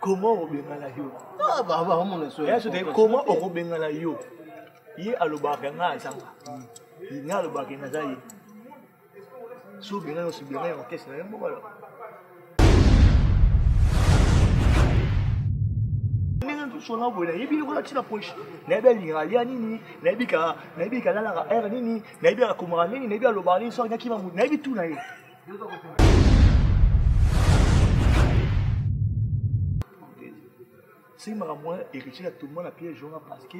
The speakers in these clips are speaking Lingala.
comment on bengala yo? Ah, bah, mon soeur. Comment on bengala yo? Yé à l'obakanga azanga. Il a l'obakanga zaye. So bien on se bien en caisse là, voilà. Sona bola yebi ko la poche na be lingalia nini na bika la la air nini na bika komara nini na bika lobani so ngaki mamu na bitu na ye c'est ma moi héritier à tout le monde à pied jaune parce que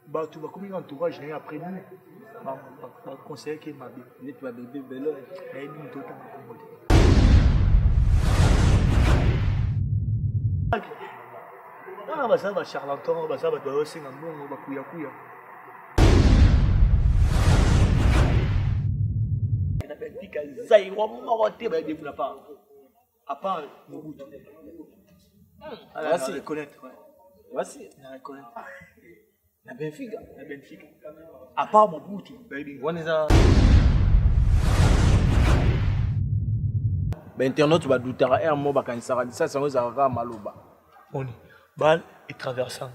bah tu vas comme un entourage après nous ma conseiller qui m'a dit tu vas bébé belle et nous tout ah bah ça va charlatan bah ça va aussi dans bon bah couilla il a dit que ça il va m'arrêter bah il ne pas à part Mobutu voici reconnaître voici reconnaître la Benfica à part Mobutu baby on est à ben internaute va douter à un mot bakanisa ça c'est aux arabes maloba on est bal et traversant.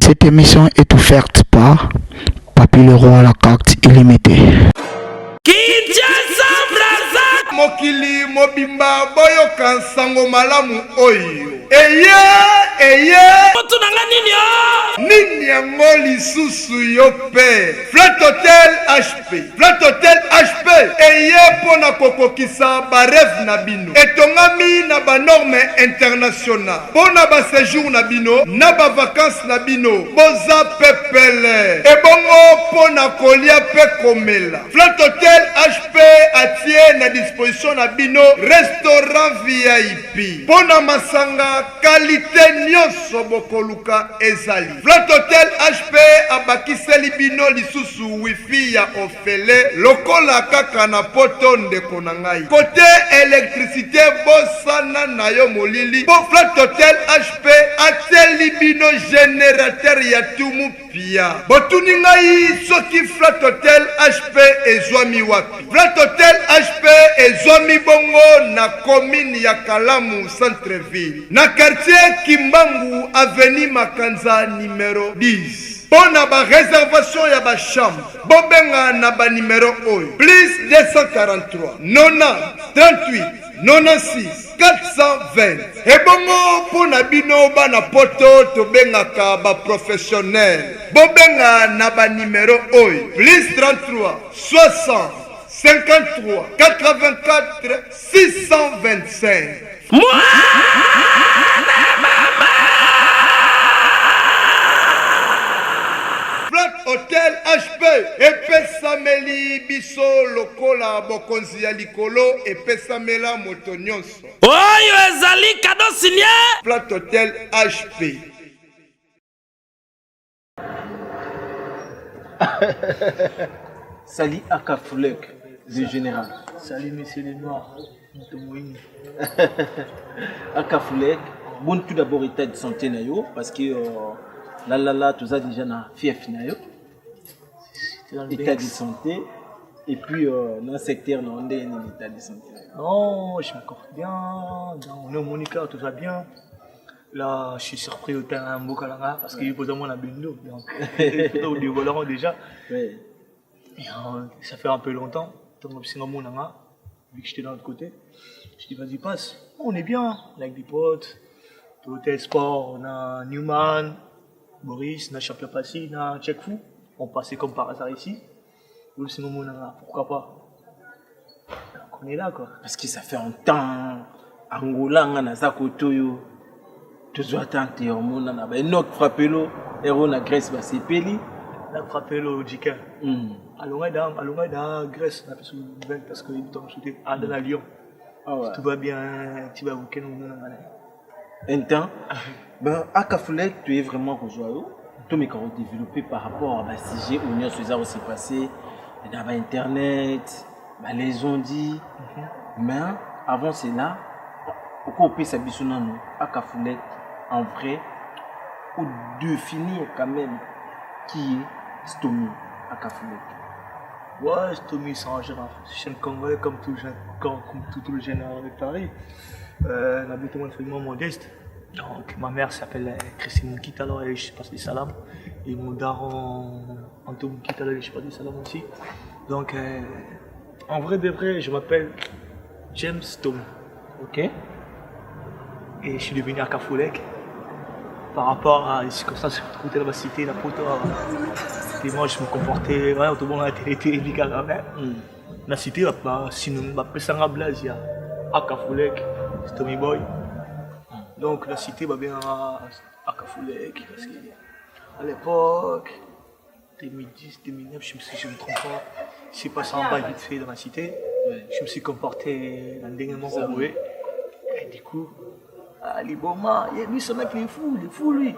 Cette émission est offerte par Papy Leroy à la carte illimitée. Mokili mobimba boyo kansango malamu oyo. Eye nini yango lisusu yo pe Flat Hotel HP eye pona kokokisa bareve na bino etongami na banorme international pona baséjour na bino na bavacances na bino boza pepele ebongo pona kolia pe komela Flat Hotel HP atie na disposition na bino restaurant VIP pona masanga qualité nyonso bokoluka ezali Flat Hotel HP abakiseli bino lisusu wifi ya ofele lokola kaka na poto ndeko na ngai côté électricité bosana na yo molili po Flat Hotel HP ateli bino générateur ya tumu pia botuni ngai soki Flat Hotel HP ezwami wapi Flat Hotel HP ezwami bongo na commune ya Kalamu centre-ville na quartier Kimbangu avenue Makanza numéro 10 Pour la réservation ya ba chambre bobenga na ba numéro oyo plus 243 90 38 96 420 ebongo pona bino bana poto tobengaka ba professionnel bobenga na ba numéro oyo plus 33 60 53 84 625 Hotel HP epesameli biso lokola bokonzi ya likolo epesamela moto nyonso oyo ezali kado signé Flat Hotel HP. Sali Akafulek le général. Salut messieurs les noirs. Akafulek bon tout d'abord état de santé na yo parce que là tout ça déjà na fief na yo état de santé et puis dans le secteur là on est en état de santé. Non, je suis encore bien, on est au Monica, tout va bien. Là, je suis surpris au terrain Mokalanga parce qu'il pose à moi la bendo. Donc, nous dévoilerons déjà. Ouais. Et, ça fait un peu longtemps. Donc, c'est mon nanga, vu que j'étais de l'autre côté. Je dis, vas-y, passe. On est bien, avec des potes. Hôtel Sport, on a Newman, Boris, on a Champion Passy, on a Check Fou. On passait comme par hasard ici. C'est mon nanga, pourquoi pas. Donc, on est là, quoi. Parce que ça fait un temps. Angola, on a Zakotoyo. Toujours attendre, on a un autre frappé, héros na Grèce, c'est Peli. a frappé le Djikin. Allons dans Grèce, on a fait sur le Ven parce qu'il tombe sur dans la Lyon. Tout va bien, tu vas au week-end. Un temps, à Kafoulek, tu es vraiment rejoint. Tout mes carreaux développés par rapport à ce sujet où nous avons aussi passé dans Internet, les ondits. Mais avant cela, au cours de sa bisonano, à Kafoulek, en vrai, pour définir quand même qui est Stomy à Kafoulek. Ouais, Stomy, c'est un jeune Congolais comme tout le jeune de Paris. On habite un famille modeste. Donc, ma mère s'appelle Christine Moukita, alors je passe des salams. Et mon daron, Anto Moukita, alors je passe des salams aussi. Donc, en vrai de vrai, je m'appelle James Stomy. Ok? Et je suis devenu à Kafoulek. Par rapport à les circonstances côté de la cité, la photo. Et moi, je me comportais, ouais, tout le monde a été télévision quand même. La cité, sinon, je peux s'en blazer à Kafoulek, Stomy Boy. Donc la cité va bien à Kafoulek, parce qu'à l'époque, 2010, 2009, je me trompe pas, je suis passé en bas vite fait dans la cité, je me suis comporté dans le dernier moment roué. Et du coup, Ali Boma, lui ce mec il est fou lui.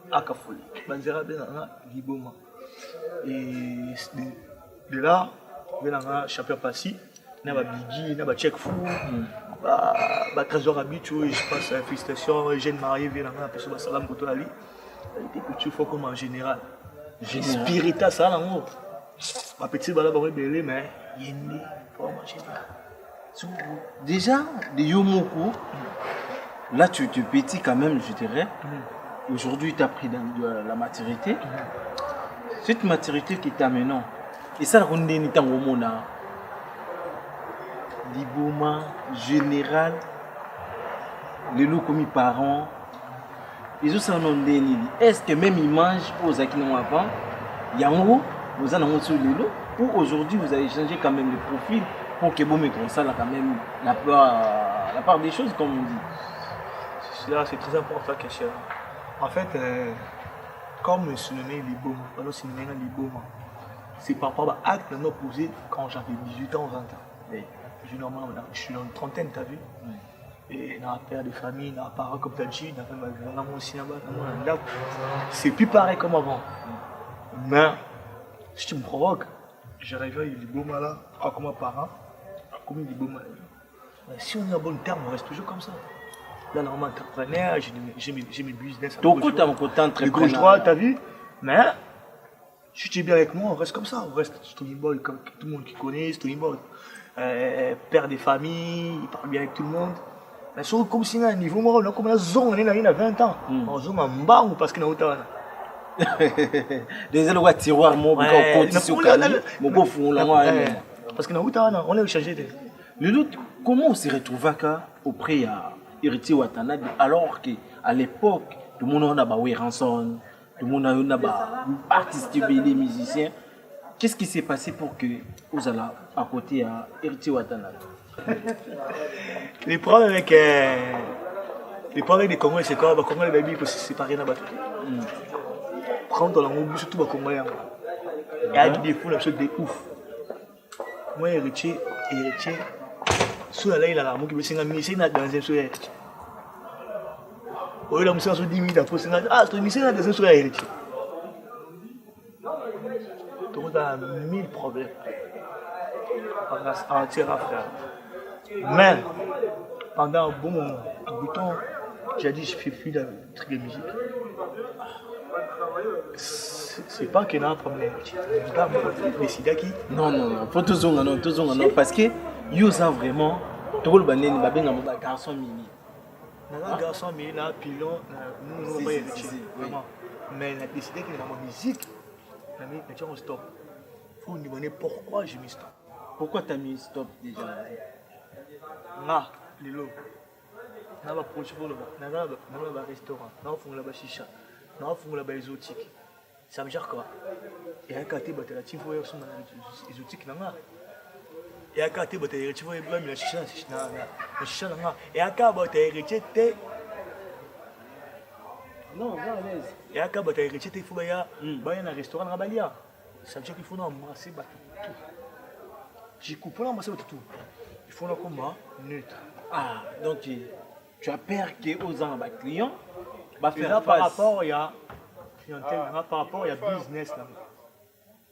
À Kafoulek, et de là, il y a un champion passé. Il y a un bigi, il y a un check fou. Il trésor habitué, je passe à félicitations, jeune marié, il y a un peu de salam pour toi. Il faut comme en général. Spirita, ça, là, ma petite balade est belle, mais il y a une forme en général. Déjà, de Yomoku, là tu es petit quand même, je dirais. Aujourd'hui, tu as pris la maturité. Cette maturité qui t'amène, et ça, on est en Romona. Liboma, général, les loups comme parents, les autres sont en est-ce que même ils mangent aux Akinons avant, il y a un mot, vous en avez sur les loups, ou aujourd'hui vous avez changé quand même le profil pour que vous mettez ça là quand même la part des choses comme on dit. Là, c'est très important question. En fait, comme je suis nommé Liboma, alors c'est nommé Liboma, c'est par rapport à l'acte de nous poser quand j'avais 18 ans, 20 ans. Je suis dans une trentaine, tu as vu. Et dans la père de famille, dans la parole comme tu as dit, dans mon cinéma, c'est plus pareil comme avant. Mais si tu me provoques, j'arrive à Liboma là, comme un parent, comme Liboma. Si on est en bon terme, on reste toujours comme ça. Là, normalement, entrepreneur, j'ai mes business. Tout le temps, entrepreneur. Le gauche droit, tu as vu. Mais si tu es bien avec moi, on reste comme ça. On reste Stomy Boy, comme tout le monde qui connaît, Stomy Boy. Père des familles, il parle bien avec tout le monde. Mais c'est comme si à un niveau, on a comme la zone, on a 20 ans. On a zone en bas ou parce qu'il y a autant. Des éloignes de tiroir, mon gars, parce qu'il y a autant, on a changé. Le doute, comment on s'est retrouvé auprès d'Héritier Watanabe alors qu'à l'époque, tout le monde a des rançons, tout le monde a des artistes, des musiciens. Qu'est-ce qui s'est passé pour que vous allez à côté à Héritier Watanabe? Les problèmes avec les Congolais, c'est quoi? Les Congolais, ils peuvent se séparer dans la bataille. Quand on a oublié surtout les Congolais, il y a des fous, des ouf. Moi, Héritier, sous la il a la mot qui me signe à Missé dans un sur Héritier. Oui, la musique sur 10 minutes après, c'est un Missé dans un sur Héritier. Tout le monde a 1000 problèmes en tirant frère. Mais pendant un bon moment, un bout de temps, j'ai dit je fais plus de trucs de musique. C'est pas qu'il y a un problème. Mais c'est qui? Non, faut toujours non, parce que ils ont vraiment tout le monde est un garçon mini. Un garçon mini là, pilon, nous pas vraiment. Mais la décidé qu'il y a ma musique. On stop. Il faut me demander pourquoi j'ai mis stop. Pourquoi tu as mis stop déjà? Les lots. On va approcher pour le restaurant. On va faire chicha. On va faire la exotique. Ça veut dire quoi? Il y a un côté de la team pour exotique. Il y a un côté de la chicha. Il y a un côté de Non, va à l'aise. Et à Kabata, il faut y a un restaurant à Balia. Ça veut dire qu'il faut embrasser tout. J'ai coupé l'embrasser tout. Il faut un combat neutre. Ah, donc tu as peur qu'aux gens, clients, va Et faire là, face. par rapport, il y a clientèle, par rapport, il y a business là.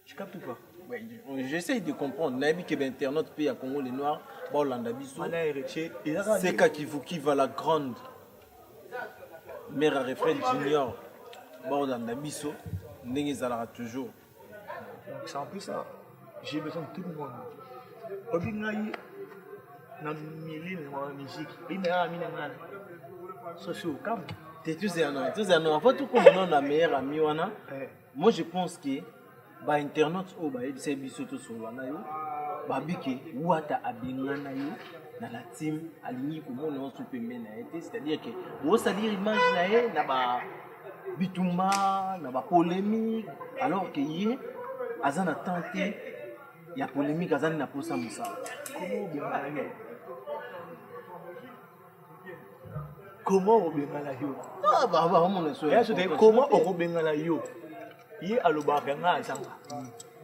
Tu captes pas? Ouais, j'essaye de comprendre. Nabi que l'internaute pays à Congo les Noirs, Hollande Bissou. On a héritier. C'est quand qui va la grande mère à refrain junior, Hollande Bissou, n'est toujours. Donc c'est en plus ça. J'ai besoin de tout le monde. Obligé dans la musique. Il y a un minimum. Socio, comme. Tu es un an. Faut tout comme on a meilleur ami. Moi je pense que ba internaute au ba c'est bisoto sur la nayo. Ba biki wata abingana yo na la team aligné comme on se peut mener. C'est-à-dire que vous salir image naé na ba bitumba na ba polémique alors que hier azana tenté il y a polémique azana na posa musa. Comment on bengala yo? Ah bah on est comment on bengala yo? Ye alobaka nga azanga.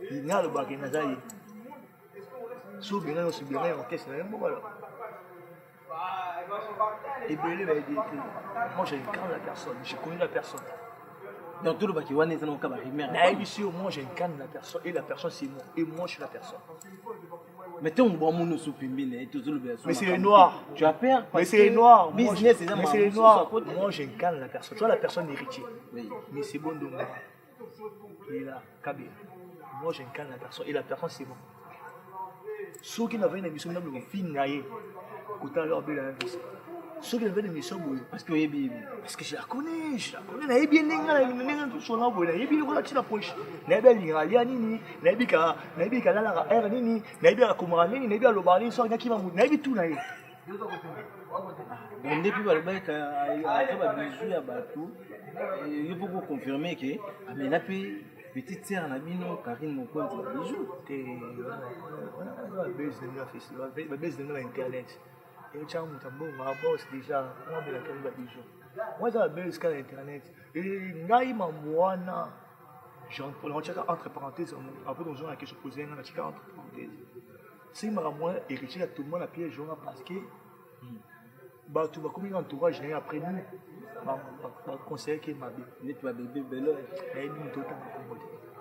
Nga alobaka nga zaye. So bengala so bengala en caisse na mbala. Et belé va dire moi j'incarne la personne, je connais la personne. Donc tout le baki wane ça non ka ba rimer. Moi j'incarne la personne et la personne c'est moi et moi je suis la personne. Mais tu es un bon monde sous Pimbine et tout le bien. Mais c'est les noirs. Tu as peur. Mais c'est les noirs. Business, mais c'est les noirs. Moi j'incarne la personne. Tu vois la personne héritier. Oui. Mais c'est bon de moi. Il est là, Kabé. Moi j'incarne la personne et la personne c'est moi. Ceux qui n'avaient une émission dans le film, quand on leur dit la même chose. Ceux qui avaient une émission, parce que je la connais, je n'ai bien n'ai sur la voie, n'ai bien la la poche, n'ai bien l'Irania nini, n'ai bien la R nini, n'ai bien la Kumara nini, n'ai bien le Bali, soit qui va mourir, n'ai bien tout naïe. On depuis le bac à bijou à bateau, il faut confirmer que mais la petite sœur Nabino Karine mon compte bijou. On a besoin de la festival, besoin de l'internet. Et tu as ma boss déjà, moi de la Kaliba bijou. Moi j'ai besoin de l'internet. Et naïma moana, on check entre parenthèses, après on joue la question posée, on check entre parenthèses. Si ma moi héritier à tout le monde à pied jour parce que bah tout va comme un entourage après nous ma conseiller qui m'a dit mais tu as bébé bello et nous tout temps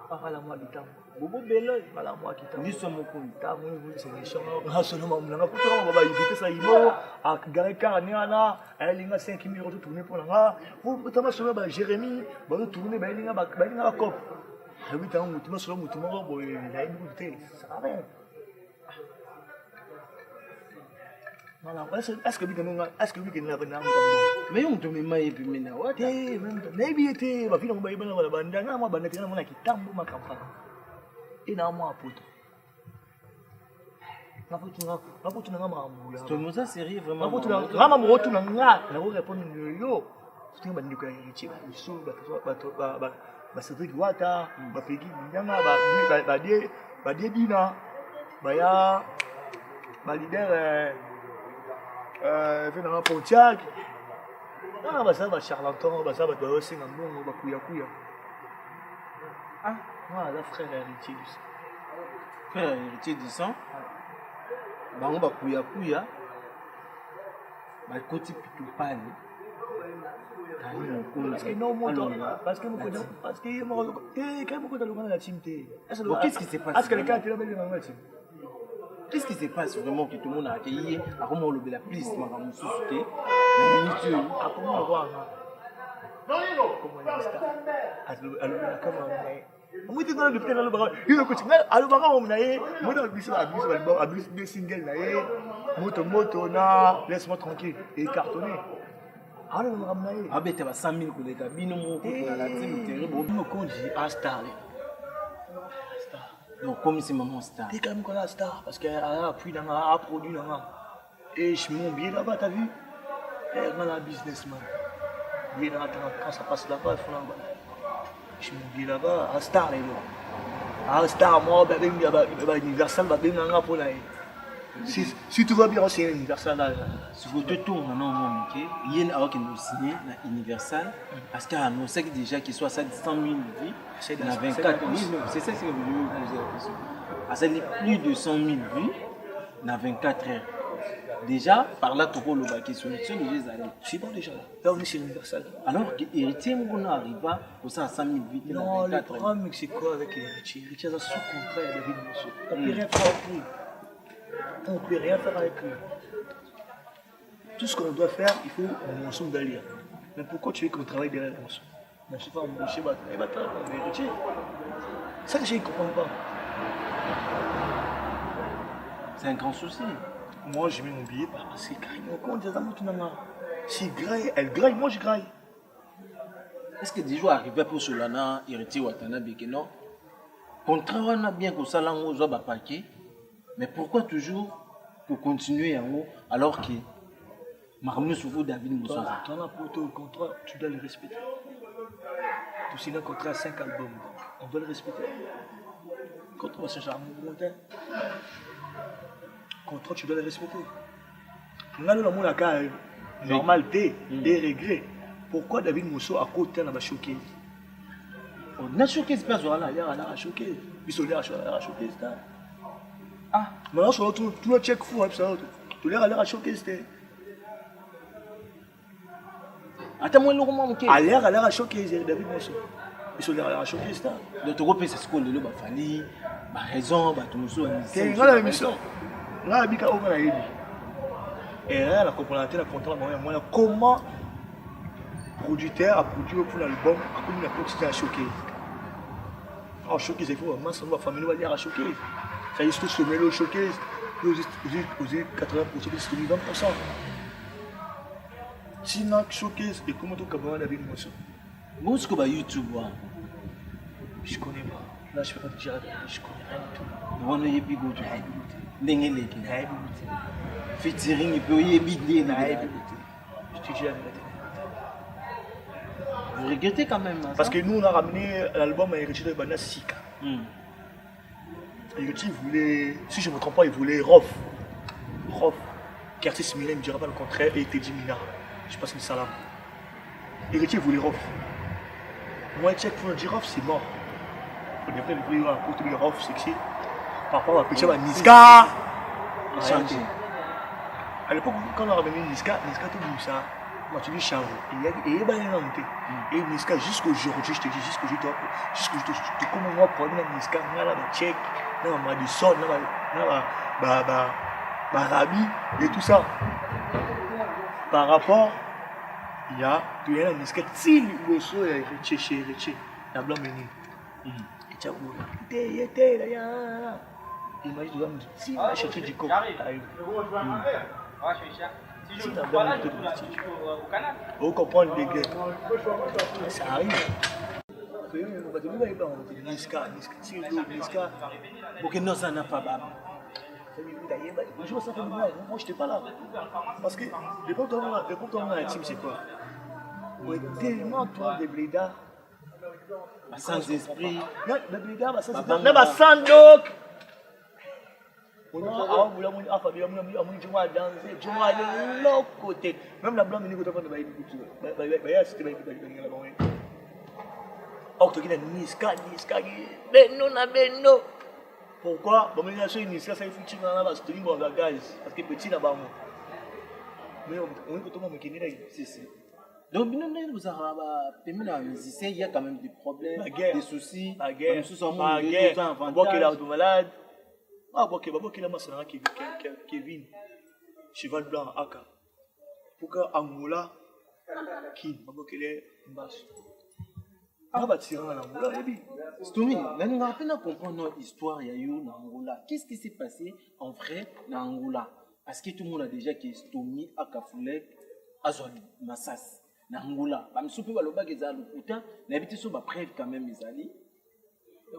ah la moi bitam bobo bello la moi qui ni somo kunta moi c'est une chanson ah sono mamna pour on va éviter ça imo à gare carnet là elle linga 5000 euros tourner pour là pour tama sono ba Jérémy ba tourner ba linga cop ah oui tant mutima solo mutima bo la éviter ça va. Est-ce que vous avez mais on te met maï puis maintenant what maybe était ba fina mbaye bana banda na mwa banda tena mwana kitambo makamfana ina mwa poto na poto na mambu to moza série vraiment na poto na mamu wotu na nga na wo répondre yo tinga bandi ko yirichi so ba Cédric Wata ba Peggy Nyanga ba die dina ba ya ba leader fait dans un Pontiac. Ah, bah ça va charlatan, bah ça va aussi dans bon, bah couilla. Ah, voilà, frère héritier du sang. Frère héritier du sang. Bah on va couilla. Bah côté plutôt pâle. Parce que non, parce que quand la team qu'est-ce qui s'est passé? Est-ce que les gars étaient là dans la team? Qu'est-ce qui se passe vraiment que tout le monde a accueilli? À comment on le la piste, ma femme soufflée. À comment on voit? Comment il est comment moi tu dans le putain dans le bar il le coach à le bar on naé moi dans le bus des singles naé moto na laisse-moi tranquille et cartonné ah le bar naé ah ben tu vas 100 000 collègues bino mo ko na la team terrible bon quand dit à star donc comme c'est maman star t'es quand même quoi la star parce qu'elle a appris dans a produit dans et je m'en bien là-bas t'as vu elle dans la businessman bien quand ça passe là-bas il faut là-bas je me dis là-bas, à Star, moi, bah, Universal, bah, bien, pour là. Si tout va bien, c'est Universal là. Ce côté tour maintenant, il y a un qui nous signé à Universal parce qu'il a annoncé déjà qu'il soit à 100 000 vies. C'est 24 000. C'est ça que je voulais vous poser la question. Ça dit plus de 100 000 vies dans 24 heures. Déjà, par là, tu vois le bac qui solution déjà allé. C'est bon déjà. Là, on est sur Universal. Alors que Héritier, on arrive pour ça à 100 000 vies. Non, le problème, c'est quoi avec Héritier? Héritier a sous contrat à David Mosso. On ne peut rien faire avec lui. On ne peut rien faire avec lui. Tout ce qu'on doit faire, il faut un mensonge d'aller. Mais pourquoi tu veux qu'on travaille derrière le mensonge? Je ne sais pas, mon chez Héritier. Ça, je ne comprends pas. C'est un grand souci. Moi, j'ai mis mon billet parce que carrément, comment des amis, tu n'as pas. Si graille, elle graille, moi je graille. Est-ce que des jours arrivés pour Solana, Héritier Watanabe, que non? Contrairement, on a bien que ça, là, on a paquet. Mais pourquoi toujours pour continuer en haut alors que Marmou Soufou David Moussa? Tu as pour ton contrat, tu dois le respecter. Tu signes un contrat à 5 albums, on doit le respecter. Contrat, c'est un montagne. Contrat, tu dois le respecter. On a le monde à cas normalité, des regrets. Pourquoi David Moussa à côté n'a pas choqué? On a choqué ce place là. Il a choqué. Il a choqué. Ah, maintenant, sur tout le check fou, tout l'air a choqué. attends, moi, le roman, ok. A l'air a choqué, David Moussa. Il a choqué. Le Togo, c'est ce qu'on dit, il fallait, raison, tout le monde. C'est une émission. Là, il y a un et là, la complémentaire, la contrat, comment le producteur a produit pour l'album, comme il a continué à choquer. Alors, choqué, c'est faux, moi, ma famille va dire à choquer. Ça y est, tout ce mélo choqué, aux 80%, c'est 20%. Sinon, choqué, et comment tout Cameroun David Moussa? Moi, ce que je YouTube, je connais pas. Là, je ne peux pas te dire, je connais rien du tout. On est plus good. N'engagez featuring, il peut y éviter. Je te dis la vérité. Vous regrettez quand même. Parce que nous, on a ramené l'album à Héritier de Bana Sika. Héritier voulait, si je ne me trompe pas, il voulait Rof. Curtis Mina, il ne me dira pas le contraire, et Teddy Mina. Je pense que c'est ça là. Héritier voulait Rof. Moi, check pour dire Rof, c'est mort. Au début, il voulait un côté de Rof sexy. Par rapport à Petit Niska. À l'époque, quand on a ramené Niska, tout le monde ça. Moi, tu dis Chavo. Et il y a une année. Et Niska, jusqu'aujourd'hui, je te dis, jusqu'aujourd'hui, tu commences à prendre Niska, on a la check, on a du sol, on a Rabi et tout ça. Par rapport, il y a la Niska, si le sol est chez la blanc menu. Et tu as oublié, imagine, tu vas me dire, si on a cherché du coq, si on a bien monté de style, vous comprenez les gars, ça arrive. Niska, pour que nous en a pas bas. Bonjour, ça fait moi, je n'étais pas là. Parce que le problème dans la team, c'est quoi? On est tellement toi des blédards. Sans esprit. Non, les blédards, sans esprit. Même sans doc. Même la blanche, il Benno. Pourquoi? Bon, mais ça fait Niska, ça fait dans la stream de gaz. Parce que petit là-bas. Mais on est totalement mécanique. C'est. Donc, vous avez musicien, il y a quand même des problèmes, des soucis. La guerre. On voit qu'il est malade. Ah, bon, qu'il a massé Kevin. Cheval blanc, Aka. Pourquoi Angola, qui? On qu'il est basse. Ah, bah, tirer en Angola, et puis. Stoumi, là, nous avons comprendre notre histoire, il y a eu en Angola. Qu'est-ce qui s'est passé en vrai en Angola? Parce que tout le monde a déjà qui est Stoumi, Akafoulek, Azoli, Massas. En Angola. Bah, je suis pas le bas qui est à l'Okuta, mais habité sur ma preuve quand même, ils allaient.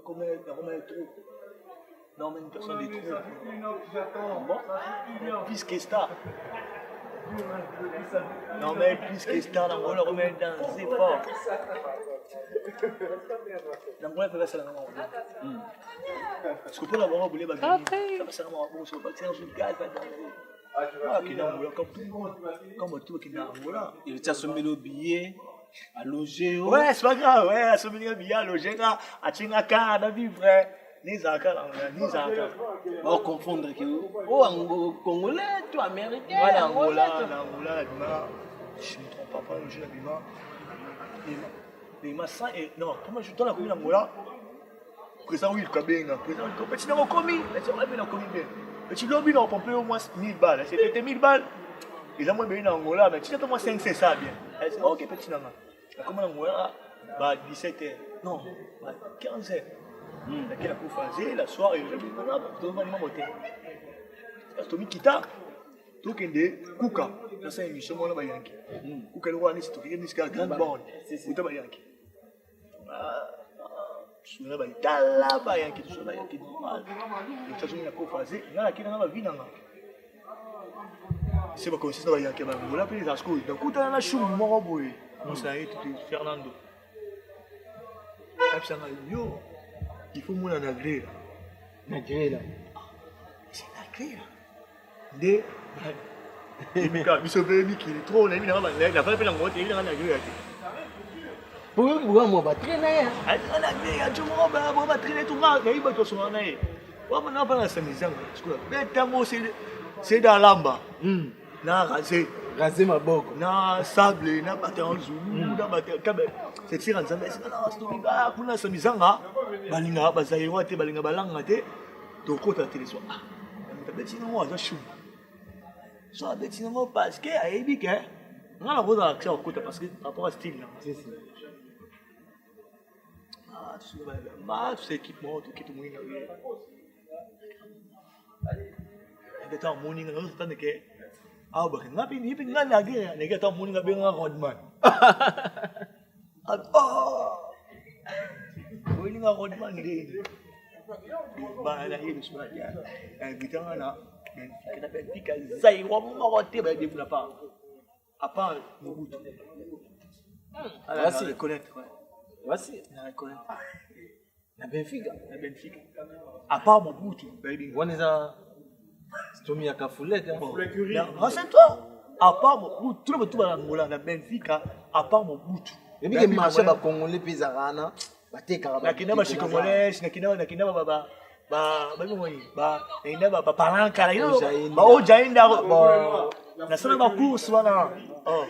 Comment est trop? Non, mais une personne est trop. Bon, plus que ça. Non, mais plus que ça, on va le remettre dans ses forces. L'Angola peut passer la main. Parce que pour la voir, vous voulez bagage. Ça passe la main. Bon, ça va passer dans une gaz. Ah, qui est Angola, comme tout qui est Angola. Il tient son mélo billet, à loger. Ouais, c'est pas grave, ouais, à son mélo billet, à loger, à Tchingaka, à vivre. Ni Zaka, ni Zaka. On va confondre que oh, Congolais, toi, Américain. Voilà, Angola, je ne me trompe pas, je l'ai il m'a ça et non, comment je donne la commune Angola. Président Will Kabenga, président Will Petit n'a pas commis, mais c'est vrai qu'il a commis bien. Petit lobby n'a pompé au moins 1000 balles, c'était 1000 balles. Il a moins bien en Angola, mais tu as au moins 5, c'est ça bien. Elle dit, ok, petit n'a pas. La commune Angola, 17h, non, 15h. Laquelle a pu faire la soirée, je dis, non, je dois aller m'amoter. Tomi Kita, Tokende, Kuka, c'est une émission, on a Yankee. Kuka, le roi, c'est une grande bande, c'est Yankee. Je suis là, Yankee, je suis là, Yankee, normal. Je suis là, Yankee, je suis là, Yankee, c'est pas comme si c'était Yankee, on l'a appelé les ascos. Donc, quand on a chou, mon boy, on s'est arrêté, Fernando. Il faut mon anagré là. Nagré là. C'est nagré là. Des. Il se fait qui est trop, on a mis dans la fin de la moitié, il a un nagré là. Pour moi, va traîner. Un nagré, tu m'en vas traîner tout le monde, mais il va te soigner. On va pas la samedi, mais tango c'est dans l'amba. Na rasé. Rasé ma boque. Na sable, na batté en zoulou, na batté kabel. C'est tiré en zambé, c'est na stomiba, kuna samizanga. Balinga bazayewa te balinga balanga te. To kota téléso. Ah. Ta beti no za chou. So a beti no parce que a ebi ke. Nga la voza accès au kota parce que par rapport à style là. C'est Ah, tu sais ba, tu sais équipement, tout qui tout moyen. Et ta morning no ça ne que ah bah ngapi ni pe nga nagé, nega ta morning ngabe nga rodman. Ah. Oui, nga rodman de. Ba la yé sur la terre. Bitanga na, kita Benfica zai wa morote ba de na pas. À part Mobutu. Voici reconnaître. Voici. Na reconnaître. Na Benfica. Na Benfica. À part Mobutu, baby. On est à Stomi à Kafoulek. Renseigne-toi. À part Mobutu, tout le monde va Angola na Benfica, à part Mobutu. Et bien que marché ba Congolais pizarana. Nakina ba Congolais, nakina ba palanka ba ojainda nasala ba course wana oh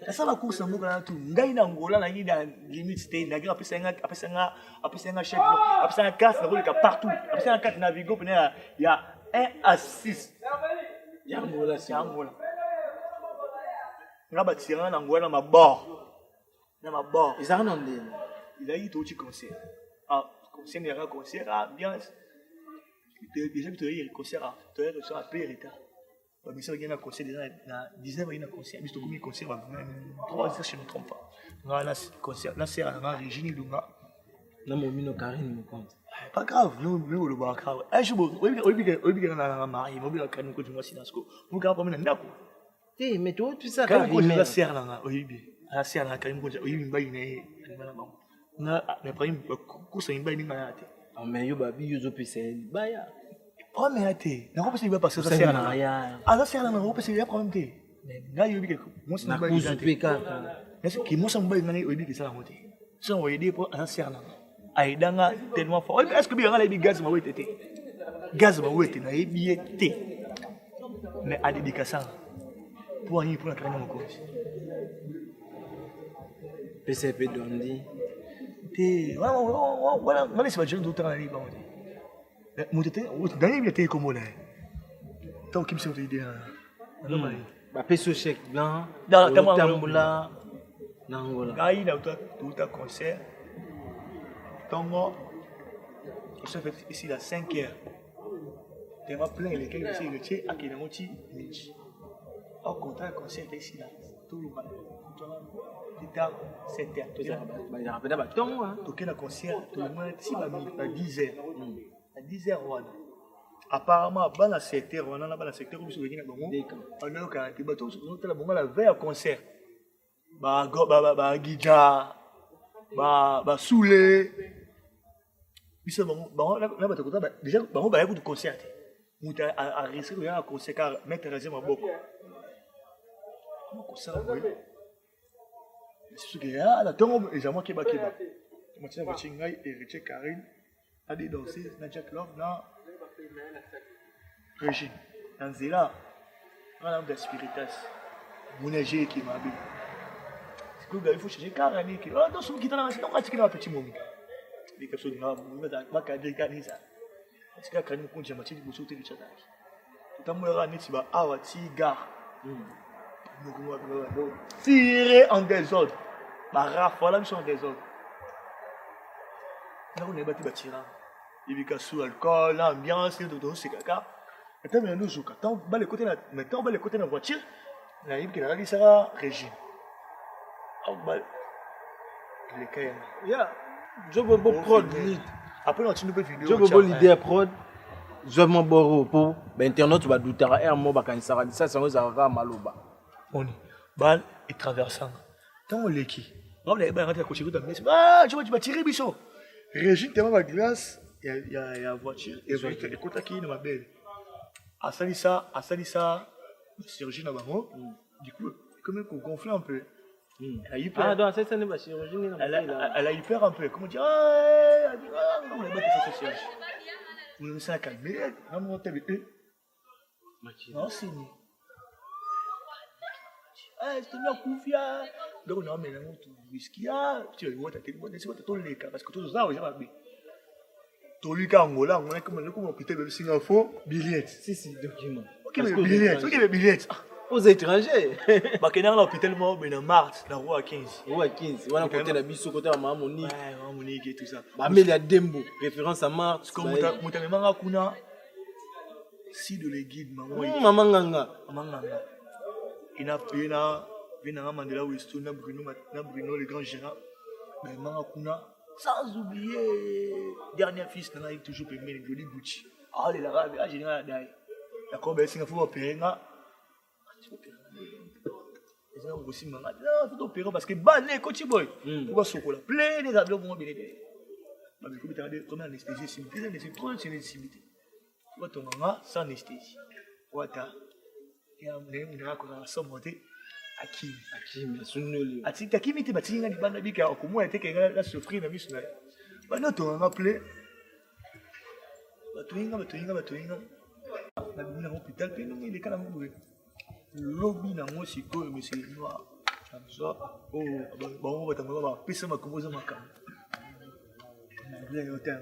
nasala course ngo kana tu ngai na Angola na yida limit stay na gira apesanga chef apesanga carte na koleka partout apesanga carte na Vigo pena ya 1 à 6 ya Angola c'est Angola nga batira na Angola na mabord ils en ont dit il a eu tout concert ah concert il y a concert bien déjà tu as eu concert tu as eu à Périta mais ça il y a un concert déjà na 19 il y a un concert mais tu as concert 3 heures je ne me trompe pas là concert là c'est à Régine Lunga na momino Karine me compte pas grave nous le voir grave un jour obi na mari mobile Karine ko tu dans ce vous quand même ndako mais toi tu sais Karine ko la sert là obi la sert là Karine ko obi mbayi na na prime kusa imba ni ngayate mais yo babi yo pese baya oh mais ate na ko pese ba parce que ça sert na ya ah ça sert na ko pese ya problème te mais nga yo bi ke mo sa na ba kuzu peka est-ce que mo sa ba ngani obi ke sala mote so on aider pour ça sert na ai danga tellement fort est-ce que bi nga la bi gaz ma wete te gaz ma wete na bi te mais a dédicace pour rien pour la carrière mon coach PCP Dondi voilà mais c'est pas jeune d'autant aller ba mote te gagner bien te comme là tant qu'il me semble idée non mais ba peso chèque blanc dans Tambula na Angola gai na tout concert Tongo il se fait ici la 5h tu vas plein les quelques ici le tché à qui moti midi au contraire concert ici là tout le monde Tita 7h tout ça ba ya rapeda ba tongo toquer la concert tout le monde si ba 10h à 10h wana apparemment ba na 7h wana na ba na secteur où souvenir na bango on a quand tu bateau sur la bonga la veille concert ba gidja basule biso bango na bato kota déjà bango baya kutu concert moto arisque koya na concert car mettre razie maboko concert boye susu ke ya na tongo ezamo keba matina voiture ngai héritier Karine ade danser na Jack Love na Régine na nzela ngana mda spiritas munaje ki mabe il faut changer car ani ki oh donc qui dans donc atiki na petit moment les personnes là ba ka de kanisa est-ce que quand on jama tiki boso te chata tout amour ra neti ba awa ti gar tirer en désordre ba rafala mission en désordre là on est battu ba tirer il vit sous alcool l'ambiance de c'est caca attends mais nous joue quand on va les côtés là maintenant on va les côtés de la voiture là il qui là sera Régine les cas yeah je veux beau prod après on continue vidéo je veux beau l'idée prod je veux mon boro pour internet va douter un mot ba kan ça ça va maloba on bal et traversant tant on l'équi on les ba rentrer cocher tout mais tu vas tirer bicho Régine tellement ma glace il y a voiture et voiture écoute qui ma belle à ça chirurgie na bango du coup comme qu'on gonfle un peu. Elle a eu peur. Ah, donc ça n'est pas chirurgie. Elle a eu peur un peu. Comment dire on a battu sa chirurgie. On s'est calmé. On a monté. Non, c'est ni. C'est une couvia. Donc on a mis un whisky. Tu vois, tu as tout le cas parce que tout ça, j'ai pas vu. Tout le cas Angola, on a comme hôpital de Singapour, billets. Si, document. Ok, mais billets. Aux étrangers. Bakena l'hôpital mort ben en mars, la rue à 15. Rue à 15. Voilà côté la biso côté maman Monique. Ouais, maman Monique et tout ça. Ba mais la Dembo, référence à Mars. Comme mutamema nga kuna si de les guides maman. Maman nganga. Ina pena vina Mandela Weston na Bruno le grand gérant. Mais maman kuna sans oublier dernier fils na il toujours permis le joli Gucci. Ah les arabes, ah général dai. La combe Singapour opérer nga les gens aussi maman non faut opérer parce que balé coach boy pourquoi sokola plein des avions vont bien mais comme tu as comme anesthésie c'est trop sensibilité toi ton maman sans anesthésie wata et on a quoi ça monter Hakim sunoli ati Hakim était batinga libanda bika okomo était que la souffrir na miso na bana ton maman plein batuinga na bina hôpital pe non il est kana mourir lobby na moi sikoyo mais c'est noir ça oh bon on va t'envoyer ba pesa makomboza makam bien hôtel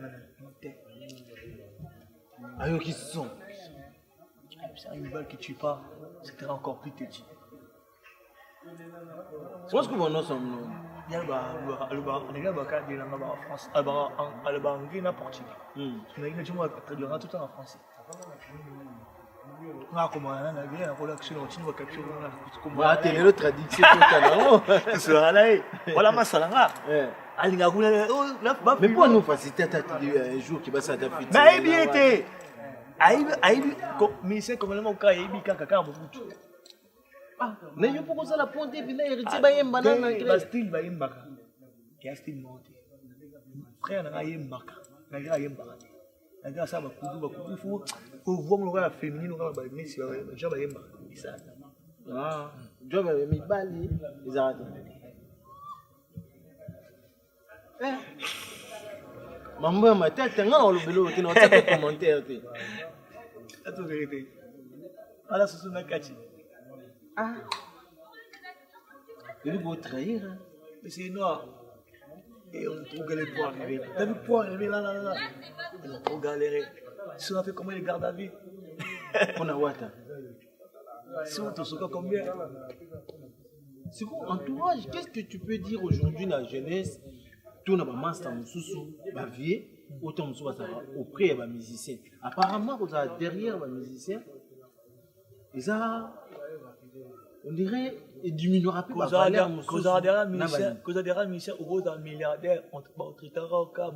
ayo qui sont c'est une balle qui tue pas c'était encore plus petit je pense que mon nom sont non bien on est là baka de la en France alba anglais na portugais on a une moi traduire tout en français ah comment on a bien relaxation on va capturer on va télé le traduction totalement c'est là voilà ma salanga alinga kuna mais pour nous faciliter un jour qui va s'adapter mais bien été aïe mais c'est complètement cas aïe kaka mutu ah mais yo pourquoi ça la ponte vina héritier ba yemba na ba style ba yemba ka style monté frère na yemba na yemba nanga ça ba kudu faut voir le féminin on va messi ba job ba yemba ça ah job mi bali exact mambo ma tête nga na lobelo ti na tête commentaire ti c'est la vérité ala susu na kachi ah il veut trahir mais c'est noir et on a trop galéré pour arriver là. T'as vu pour arriver là on a trop galéré si on a fait comment les gardes à vue on a wata si on te soka combien c'est quoi entourage qu'est-ce que tu peux dire aujourd'hui la jeunesse tout na ba master mususu ba vie autant mususu ça auprès des musiciens apparemment vous êtes derrière les musiciens et ça on dirait il diminuera plus la valeur cause adhérents musiciens au gros d'un milliardaire on traitera au cas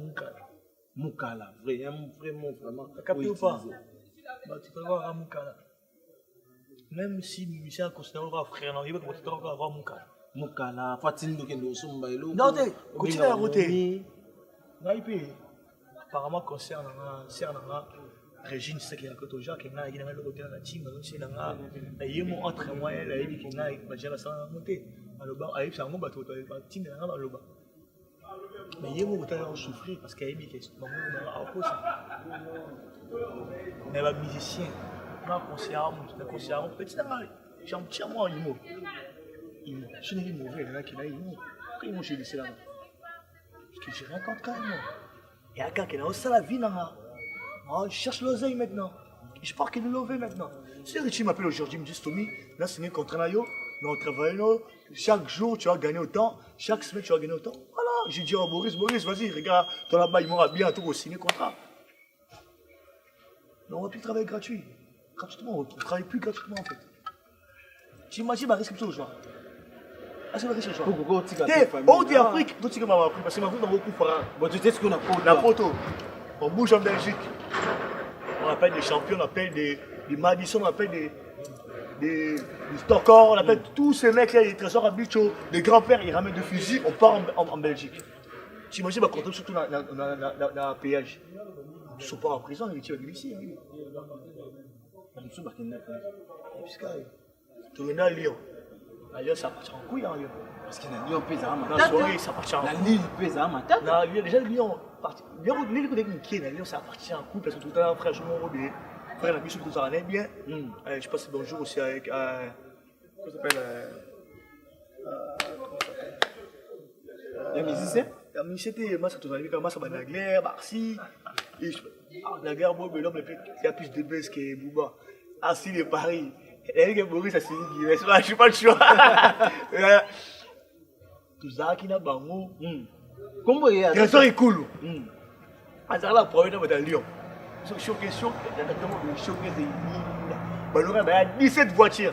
Mukala vraiment capté ou pas bah tu peux voir Mukala même si musicien considère frère non il va traiter au cas Mukala Mukala, Fatine Dokendo, Sombailo. Non, continue à roter. Apparemment, concernant Régine, c'est qu'il y a un côté au Jacques, il y a un côté dans la team, il y a un entre moi et la Ebi qui a un monté. Alors, Aïe, c'est un bon bateau, il y a un team dans le bas. Mais il y a un côté à souffrir parce qu'il y a Ebi qui est en pause. Mais les musiciens, les conseillers, petit à petit, j'en tiens moi un mot. Ce n'est pas mauvais, là, qu'il a un mot. Quand ils j'ai laissé là-bas. Parce que je raconte quand même. Et à quand il y a aussi la vie, là. Oh, je cherche l'oseille maintenant. Je pars qu'il est levé maintenant. Si Richie m'appelle aujourd'hui, il me dit Tommy, là c'est un contrat, on travaille, chaque jour tu vas gagner autant, chaque semaine tu vas gagner autant. Voilà, j'ai dit à Boris, vas-y, regarde, toi là-bas, il m'aura bien tout pour signer le contrat. Mais on va plus travailler gratuit. Gratuitement, on ne travaille plus gratuitement en fait. Tu imagines ma réception aujourd'hui. Ah, c'est ma réception. On dit Afrique, tout ce que m'a appris, parce que ma vie m'a beaucoup fait. Bon, tu sais ce qu'on a pour la photo. On bouge en Belgique. On appelle des champions, on appelle des Madison, on appelle des Stockholm, on appelle tous ces mecs-là, les trésors à Bicho, des grands-pères, ils ramènent des fusils, on part en Belgique. Tu imagines ma contrôle surtout dans le péage. Ils ne sont pas en prison, ils tirent ici. Tu es à Lyon. À Lyon, ça appartient en couille, Lyon. Parce qu'il y a Lyon pèse à Matat. Ça appartient en couille. La Lille pèse à Matat. Non, déjà Lyon. Lyon, ça appartient en couille parce que tout à l'heure, frère, je m'en remets. Frère, la mission que ça en est bien. Je passe bonjour aussi avec. Comment ça s'appelle les musiciens. La musicien, moi, ça te donne comme ça, Naguère, Barcy. Naguère, moi, l'homme, il y a plus de baisse que Bouba. Assis de Paris. Et que Boris, ça signifie. Je suis pas le choix. Tout ça qui n'a pas mot. Comment il y a. Trésor est cool. Alors là, pour dans Lyon. Sur question, il y a notamment des choqués de il y a 17 voitures.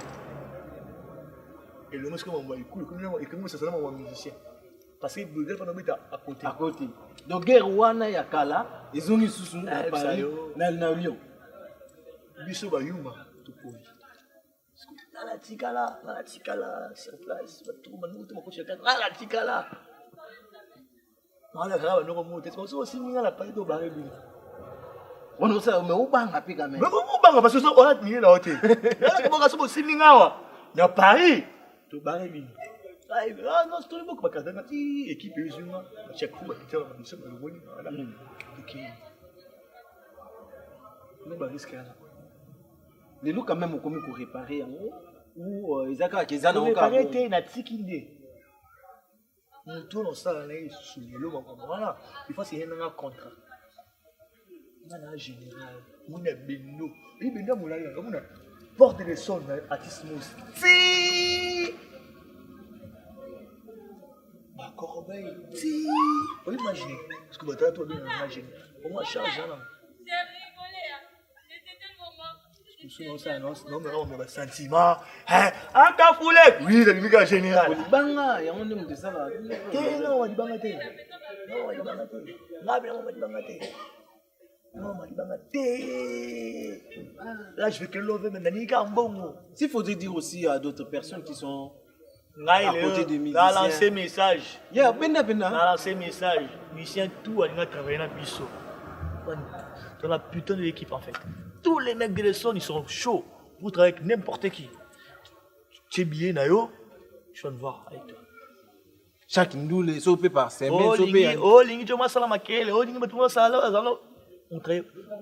Et le monsieur, il est cool. Et comment ça s'appelle un musicien? Parce qu'il ne peut pas à côté. À côté. Donc, Guerwana, il y a Kala, ils ont mis sous à Paris, dans Lyon. Bissot Bayuma, tout pour lui. Dans la Tikala, sur place, tout le monde m'a coché. Dans la Tikala. Voilà, grave, nous remontons. C'est aussi mieux la paille de Barébi. On ne sait pas, mais où bang à pique à mais où bang parce que ça, on a mis là, tu sais. Comment ça, c'est mieux là? Dans Paris, de Barébi. Ah non, c'est tout le monde qui m'a dit, équipe musulmane. Chaque fois, nous sommes le bon. Voilà. Ok. Nous, on risque là. Les loups, quand même, ont commis pour réparer en haut. Ou ils ont qu'à qu'ils en ont réparé, t'es na tikinde. Nous tournons ça là, sous le lot. Voilà. Il faut c'est un contrat. On a général. On a Bendo. Et Bendo, on a porte de son artiste mousse. Si! Ma corbeille. Si! On imagine. Parce que vous avez tout bien imaginé. On va changer là. Non, mais on a un sentiment. Un cafoulé. Oui, c'est le général. Banga, il y a un homme de ça là. Non, on va bangate. Non, on va bangate. Là, on va bangate. Non, on va bangate. Là, je vais que l'over maintenant. S'il faudrait dire aussi à d'autres personnes qui sont à côté des musiciens. On a lancé message. On a lancé message. Musiciens, tout, on a travaillé dans le biseau. Dans la putain de l'équipe en fait. Tous les mecs de l'Essonne, ils sont chauds. Vous travaillez avec n'importe qui. Tu es billet, Nayo, je vais te voir avec toi. Chaque nous les sopé par ses mains. Oh, Lingi, tu m'as salam à quel? Oh, Lingi, tu m'as salam.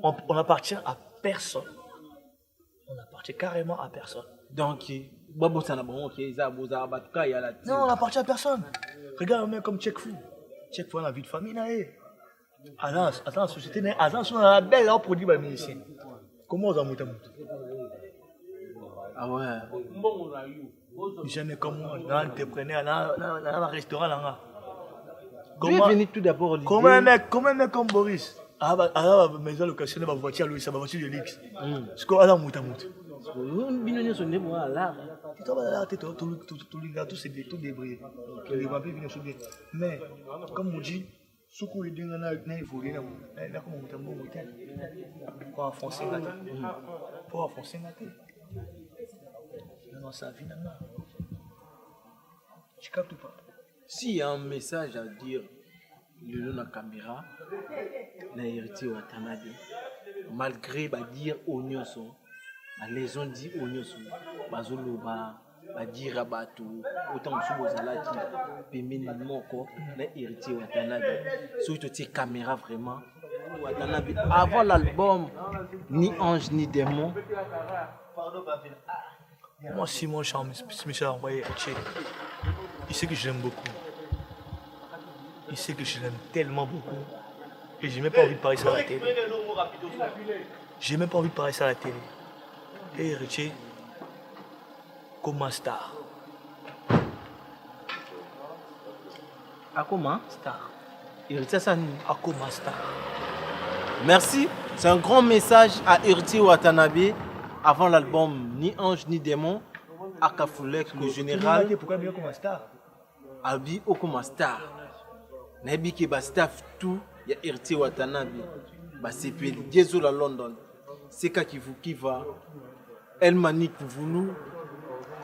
On appartient à personne. On appartient carrément à personne. Donc, non, on appartient à personne. Regarde un mec comme Tchekfou. Tchekfou a la vie de famille, Naé. Attends, société, on a la belle produit par musicien. Comment on a monté? Ah ouais. Jamais comme moi, on a entrepreneur, on a un restaurant là. Comment venir tout d'abord l'idée? Comment un mec comme Boris? Ah bah, la maison locationne ma voiture, lui, c'est ma voiture de luxe. C'est quoi là, monte? Une binonnière sur les mois là. Tu vas là, tout c'est tout débris. Les papiers viennent sur des. Mais, comme on dit, ce qu'on dit, on a évolué là, comment on t'a bon motel pour enfoncer la tête. Pour enfoncer la tête. Non, ça vient là. Tu captes ou pas? S'il y a un message à dire, le long de la caméra, na héritier Watanabe, malgré dire Onyoso, les gens disent Onyoso, Bazoloba, dire Abatou, autant que vous allez dire, Pemini Moko, na héritier Watanabe, surtout ces caméras vraiment, Watanabe, avant l'album, ni ange ni démon. Moi, si mon charme, Michel a envoyé Héritier, il sait que je l'aime beaucoup. Il sait que je l'aime tellement beaucoup. Et j'ai même pas envie de parler ça à la télé. J'ai même pas envie de parler ça à la télé. Et Héritier, comme un star. À comment? Star. Héritier Sani. À comme un star. Merci. C'est un grand message à Héritier Watanabe avant l'album Ni Ange ni Démon. À Kafoulek, le général. Pourquoi bien comme un star? Abi Okuma Star. Nabi qui ba staff tout. Il y a Héritier Watanabe. Bah c'est Gezo à London. C'est quoi qui va. El Manik Voulou.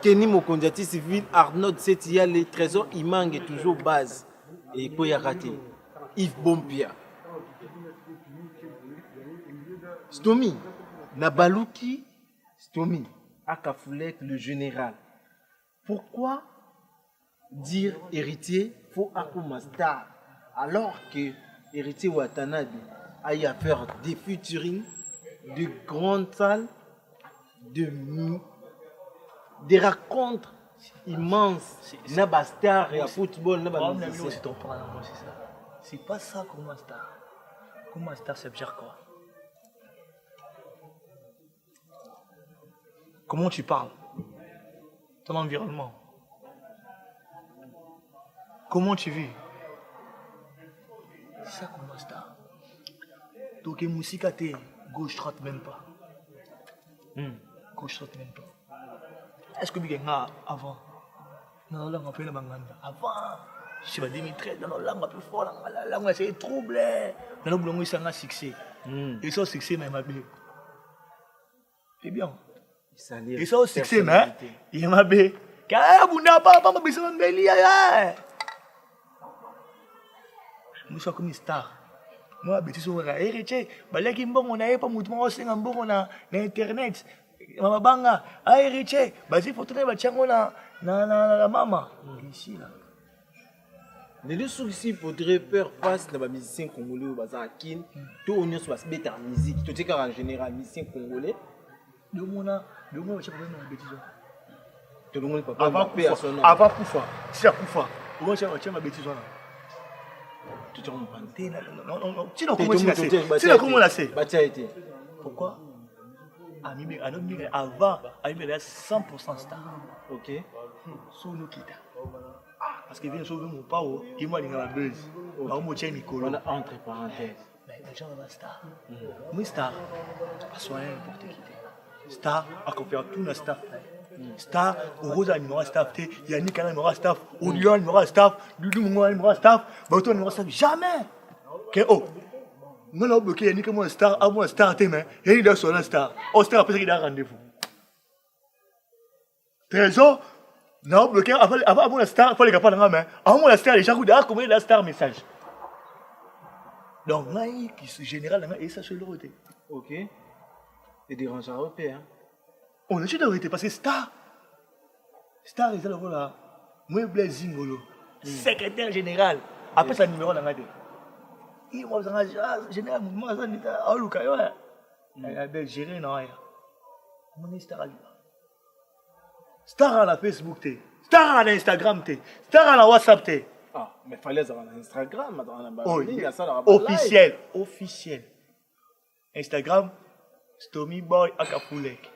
Kenny Mokondiati Civil. Arnaud Setia. Les trésors Imang est toujours base. Et quoi y a raté? Yves Bompia. Stomy, Nabalouki, Stomy, Akafoulek, le général. Pourquoi dire héritier faut Akuma Star alors que héritier Watanabe a eu à faire des featuring, de grandes salles, des rencontres immenses, Naba Star et à football, Naba c'est ton point, c'est ça. C'est pas ça comme un star. Comme un star, ça veut dire quoi? Comment tu parles? Ton environnement. Comment tu vis? C'est ça comme un star. Donc, musique à tes gauche-droite même pas. Gauche-droite même pas. Est-ce que tu as avant? Non, là, on fait le manganda. Avant, je suis en 2013, dans la langue plus fort, la langue c'est troublé. Dans le boulot, c'est un succès. Et ça, succès, mais ma belle. C'est bien. Et ça, succès, mais il m'a belle. Car vous n'avez pas besoin de me lire. Nous sommes comme une star. Moi, je suis un héritier. Je on n'a pas mouvement na internet. Mama banga, héritier. Vas-y, faut tourner na maman. Ici là. Les soucis faudrait faire face à la musicien congolais au bazar Kin. Tout on est sur la bête en musique. Tout est en général musicien congolais. De mon tu peux me bêtise. Tout le monde peut pas payer son nom. Avant Koufa. Si à Koufa. Comment tu as ma bêtise là? Tu te rends compte? Non. Tu n'as comment c'est. Tu n'as comment là c'est. Pourquoi? Avant, il y a 100% star. Ok. Sous nous quitte. Parce qu'il vient sauver mon père, il m'a dit dans la buzz. On a entre parenthèses. Mais les gens ont la star. Mais star, pas soigner n'importe qui. Star, à faire tout le staff. Star, Rosa numéro staff, Yannick a numéro staff, Oulion numéro staff, Doudou numéro staff, Bato numéro staff. Jamais! Oh! Non, non, bloqué Yannick a mon star, à mon star, mais Yannick a son star. Oh, star, après, il a rendez-vous. Trésor, non, bloqué avant mon star, il faut les gars pas dans la main. Avant mon star, les gens regardent comment il a star message. Donc, là, qui est général, et ça, c'est l'autre. Ok. Et des rangs européens. On est sûr d'arrêter parce que Star, ils ont là. Moi, Blaise Zingolo, secrétaire général. Après, ça numéro dans la tête. Il m'a dit, général, moi, ça n'est pas. Oh, Lucas, ouais. Il a géré, non, rien. Mon Star, Star à la Facebook, Star à l'Instagram, Star à la WhatsApp, Ah, mais il fallait avoir un Instagram. Officiel. Instagram, Stomy Boy Akafoulek.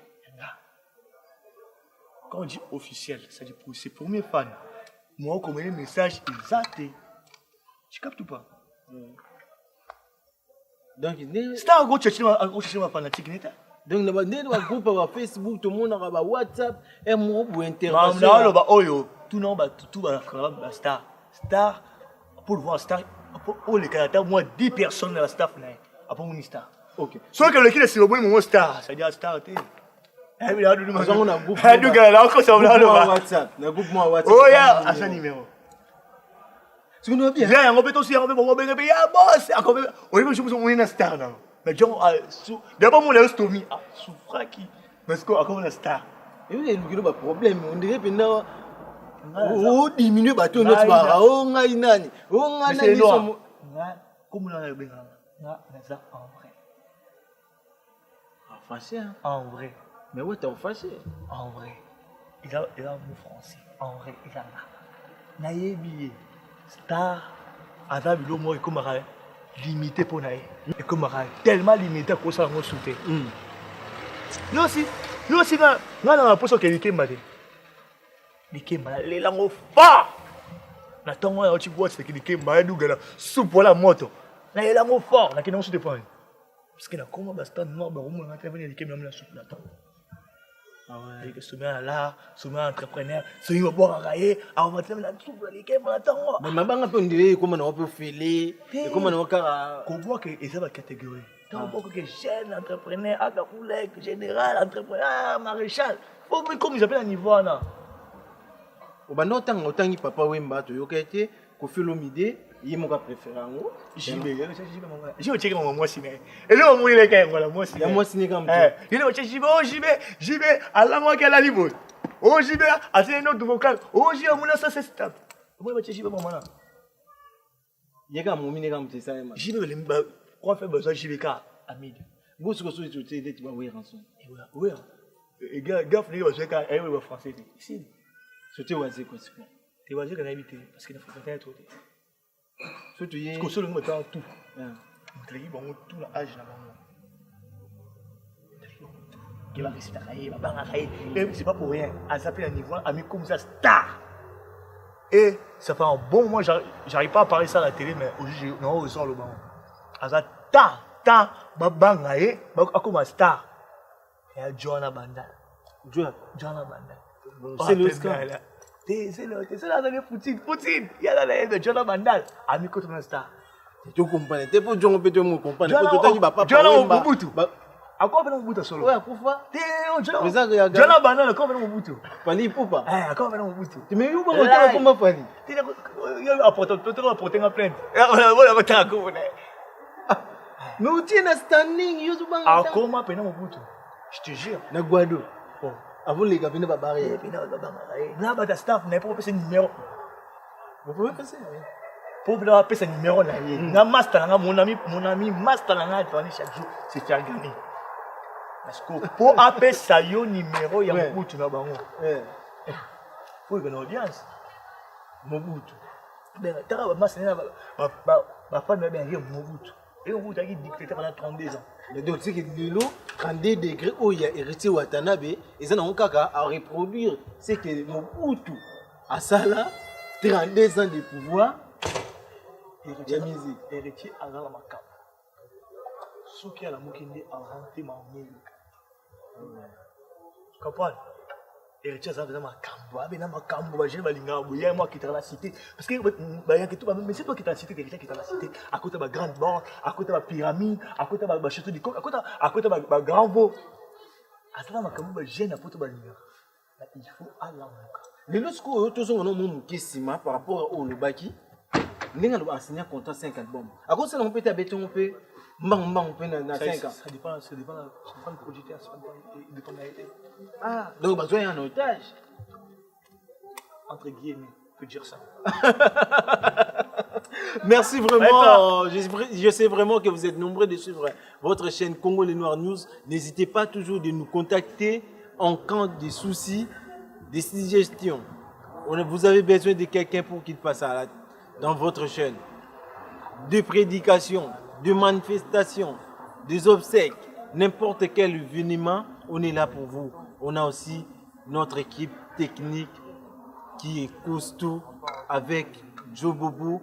Quand on dit officiel, ça dit pour ses premiers fans. Moi, comme un message exact. Tu captes ou pas? Donc, c'est un gros chercheur fanatique. Donc, il y a un groupe sur Facebook, tout le monde a WhatsApp, et moi, pour intervention. Tout le monde, tout va Star. Star, pour voir Star, pour les caractères, moi, 10 personnes dans la staff, après mon Star. Ok. Soit que le qui est sur le bon moment Star, ça dit Star. Eh mais là nous on a groupe. nous gars là encore ça on a le WhatsApp, na groupe moi WhatsApp. Oh ya, à ce numéro. Tu nous bien. Viens, on peut aussi on peut ya boss, encore on est juste on est une star là. Mais John d'abord mon là Stomy, souffra qui parce que encore une star. Et oui, il y a un problème, on dirait que oh diminuer bateau notre bara, oh ngai nani, oh ngai nani. Comme on a bien ça en vrai. Fâché hein. En vrai. Mais ouais, t'es fâché. En vrai. Il a un mot français. En vrai, il a là. Naïe star avec le mot comme limité pour naïe. Et comme tellement limité que ça m'a sauté. Nous aussi quand on a la poste que l'équipe les langues fort. Na tongo ya tu vois c'est que l'équipe m'a nous gala sous pour la moto. Na les langues fort, na qui non se dépend. Parce que na comment basta non ba on a travaillé l'équipe na sous la tongo. Ah ouais, que soumis là, soumis entrepreneur, soumis au bord à railler, on va te mettre la soupe l'équipe na tongo. Mais mabanga peut dire comment on peut filer, et comment on va qu'on voit que et ça va catégorie. Tant beaucoup que jeune entrepreneur, akafoulek, général entrepreneur, maréchal. Faut mais comme ils appellent à niveau là. Obanda autant papa Wemba to yokete ko Philomide yemoka préférango J'ai checké mon moi ciné et là on mouille les gars voilà moi ciné ya moi ciné comme il est j'y vais à la moi qu'elle a niveau oh j'y vais à c'est notre vocal oh j'y vais mon ça c'est stable moi j'y vais maman là yeka momine comme c'est ça j'y vais les quoi faire besoin j'y vais car amide vous ce que tu tu vas voir rançon oui et gars finir besoin car elle est français ici c'était oisé quoi c'est quoi tu vas dire qu'on a habité parce qu'il faut faire trop surtout hier parce que seul monde pas tout on bon tout l'âge là maman qui va rester là c'est pas pour rien à s'appeler un niveau ami comme ça star et ça fait un bon mois j'arrive pas à parler ça à la télé mais aujourd'hui non on sort le banc à ça ta babangaye comme star et Joanna Bandal c'est le scandale. C'est là dans les Poutine. Il y a là Joanna Bandal. Ami contre un star. Tu comprends? T'es pour John Pété me comprendre. Joanna Mobutu. À quoi venons Mobutu solo? Ouais, pourquoi? Joanna Bandal, à quoi venons Mobutu? Pani poupa. À quoi venons Mobutu? Tu me youbes autant comme Pani. Il y a apporté une plainte. Voilà, mais où tu es standing? À comment venons Mobutu? Je te jure. Na Guado. Avant les gars, venez pas barrer. Là, bah, ta staff n'a pas passé numéro. Vous pouvez passer. Pour pouvoir appeler ce numéro là, mon ami master là, chaque jour, c'est faire gagner. Parce que pour appeler ça numéro, il y a Mobutu là bas. Faut une audience. Mobutu. Ben, tu as ma sœur, ma femme m'a bien dit Mobutu. Et on vous a dit dictateur pendant 32 ans. Mais donc, c'est que le 32 degrés où il y a hérité Watanabe, et ça n'a aucun cas à reproduire. C'est que Mobutu, à ça là, 32 ans de pouvoir, héritier à la macabre. Ce qui a la moukinde a rentré ma mère. Tu comprends? Héritier à la macabre, j'ai balinga, moi qui t'ai la cité. Parce que, mais c'est toi qui t'as la cité, héritier qui t'a la cité. À côté de ma grande borne, à côté de ma pyramide, à côté de ma château du coq, à côté de ma grand veau. À ça, ma camou, j'ai un pote balinga. Il faut à la macabre. Les lorsqu'on tous on a mon question par rapport au Lubaki, nous avons enseigné un contrat 5 albums. À cause de ça, on peut t'habiter, on peut on peut dans 5 ans. Ça dépend du producteur, ça dépend de l'idée. Ah, donc besoin d'un otage. Entre guillemets, on peut dire ça. Merci vraiment. Je sais vraiment que vous êtes nombreux de suivre votre chaîne Congo Les Noirs News. N'hésitez pas toujours de nous contacter en cas de soucis, des suggestions. Vous avez besoin de quelqu'un pour qu'il passe dans votre chaîne. De prédications, de manifestations, des obsèques, n'importe quel événement, on est là pour vous. On a aussi notre équipe technique qui est costaud avec Joe Bobo,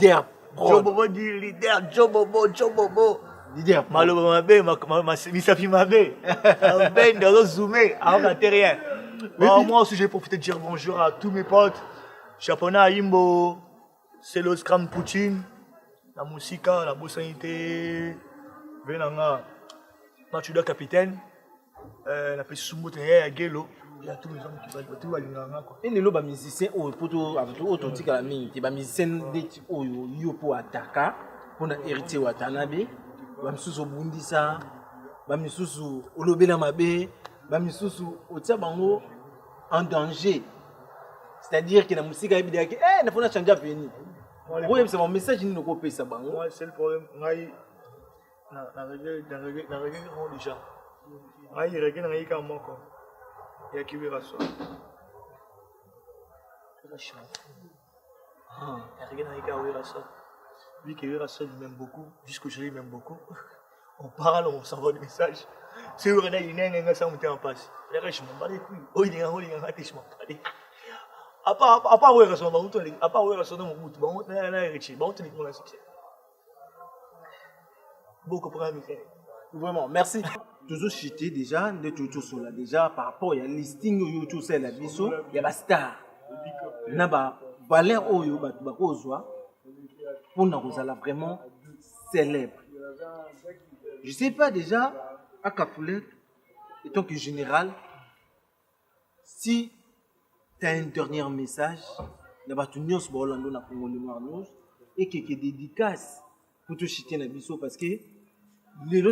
leader. Joe Bobo dit leader, Joe Bobo. Leader. Malheureusement, Misafi Mabé. Ben de zoomer, on n'a rien. Moi aussi, j'ai profité de dire bonjour à tous mes potes. Chapona Imbo, c'est le Scram Poutine, la Moussika, la Boussanité, Venanga, Machuda Capitaine. na pesi sumbote ya gelo ya tous les hommes qui va tout alinganga quoi. Et les loba musiciens poto autotika la mingi ba musiciens deti oyo yo po ataka pona héritier Watanabe ba misusu bundisa ba misusu olobela mabe ba misusu otia bango en danger. C'est-à-dire que la musique a été na fona changer peni. Oui, c'est mon message ni noko pesa bango. Moi c'est le problème ngai na reggae déjà. Ngai reggae ngai ka moko. Ya qui verra ça. Reggae ngai ka verra ça. Lui qui verra ça, il m'aime beaucoup. Jusqu'aujourd'hui, il m'aime beaucoup. On parle, on s'envoie des messages. C'est vrai, il y a un ça en passe. Les riches, je m'en bats les couilles. Oh, il y a un je m'en bats les couilles. À part où est son nom, à part où est son nom, bon, là, Richie, bon, tu dis qu'on a succès. Beaucoup pour un Vraiment, merci. Toujours cité déjà, de tout là. Déjà, par rapport à listing YouTube, c'est la biso, il y a des stars. Il y a des valeurs oyo, pour nous vraiment célèbre. Je ne sais pas déjà, à Kafoulek, en tant que général, si tu as un dernier message, il y a des choses et qui dédicace pour tout chiter na biso parce que les